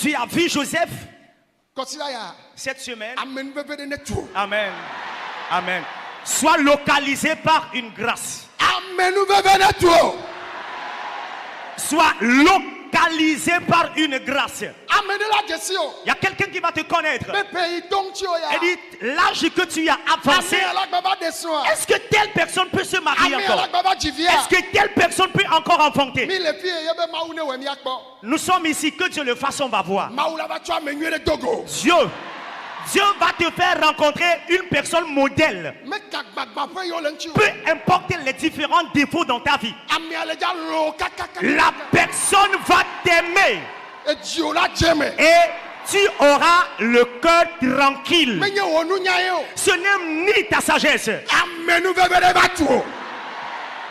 Tu as vu Joseph cette semaine. Amen. Amen. Sois localisé par une grâce. Sois localisé par une grâce. Il y a quelqu'un qui va te connaître. Et dit, l'âge que tu as avancé, est-ce que telle personne peut se marier encore? Est-ce que telle personne peut encore enfanter? Nous sommes ici, que Dieu le fasse, on va voir. Dieu va te faire rencontrer une personne modèle. Peu importe les différents défauts dans ta vie, la personne va t'aimer. Et tu auras le cœur tranquille. Ce n'est ni ta sagesse.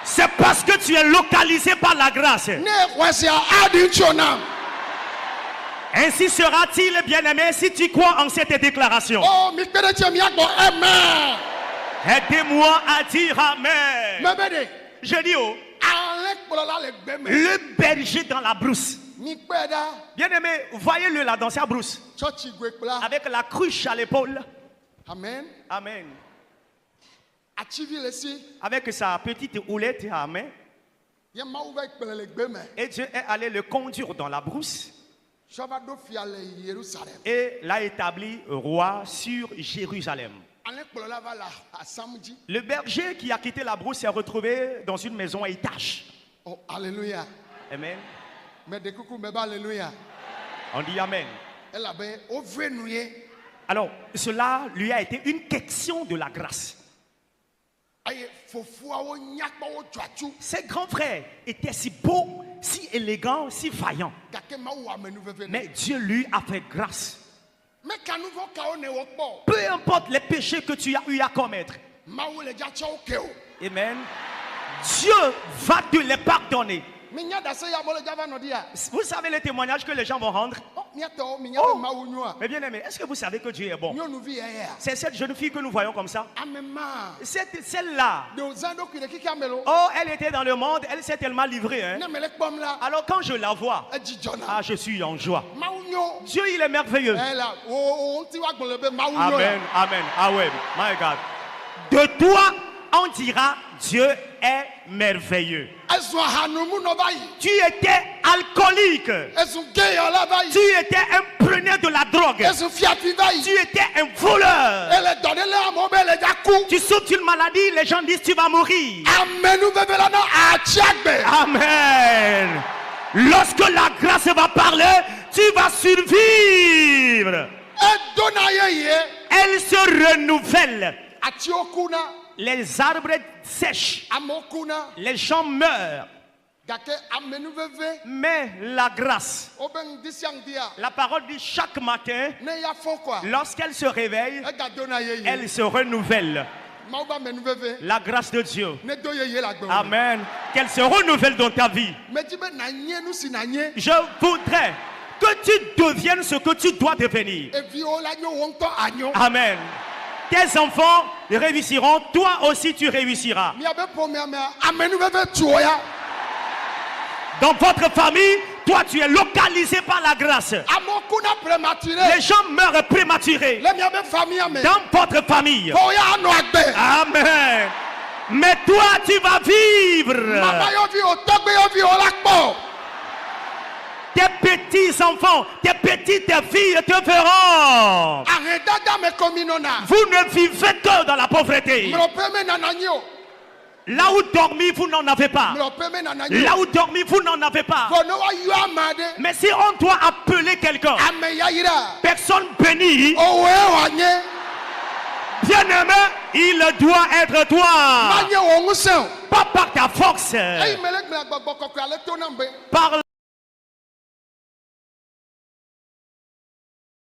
C'est parce que tu es localisé par la grâce. Ainsi sera-t-il, bien-aimé, si tu crois en cette déclaration. Aidez-moi à dire Amen. Je dis le berger dans la brousse. Bien-aimé, voyez-le là dans sa brousse. Avec la cruche à l'épaule. Amen. Amen. Avec sa petite houlette à main. Et Dieu est allé le conduire dans la brousse. Et l'a établi roi sur Jérusalem. Le berger qui a quitté la brousse s'est retrouvé dans une maison à étage. Oh, alléluia. Amen. Alléluia. On dit Amen. Alors, cela lui a été une question de la grâce. Ses grands frères étaient si beaux, si élégants, si vaillants. Mais Dieu lui a fait grâce. Peu importe les péchés que tu as eu à commettre. Amen. Dieu va te les pardonner. Vous savez les témoignages que les gens vont rendre? Mais bien aimé, est-ce que vous savez que Dieu est bon? C'est cette jeune fille que nous voyons comme ça. Celle-là. Oh, elle était dans le monde, elle s'est tellement livrée. Hein? Alors quand je la vois, je suis en joie. Dieu, il est merveilleux. Amen, amen. Ah ouais, my God. De toi, on dira Dieu est merveilleux. Tu étais alcoolique. Tu étais un preneur de la drogue. Tu étais un voleur. Tu souffres d'une maladie, les gens disent tu vas mourir. Amen. Lorsque la grâce va parler, tu vas survivre. Elle se renouvelle. Les arbres sèchent. Les gens meurent. Mais la grâce, la parole dit chaque matin, lorsqu'elle se réveille, elle se renouvelle. La grâce de Dieu. Amen. Qu'elle se renouvelle dans ta vie. Je voudrais que tu deviennes ce que tu dois devenir. Amen. Tes enfants réussiront, toi aussi tu réussiras. Dans votre famille, toi tu es localisé par la grâce. Les gens meurent prématurés. Dans votre famille. Amen. Mais toi tu vas vivre. Tes petits-enfants, tes petites filles te verront. Vous ne vivez que dans la pauvreté. Là où dormir, vous n'en avez pas. Là où dormir, vous n'en avez pas. Mais si on doit appeler quelqu'un, personne bénie, bien-aimé, il doit être toi. Pas par ta force. Par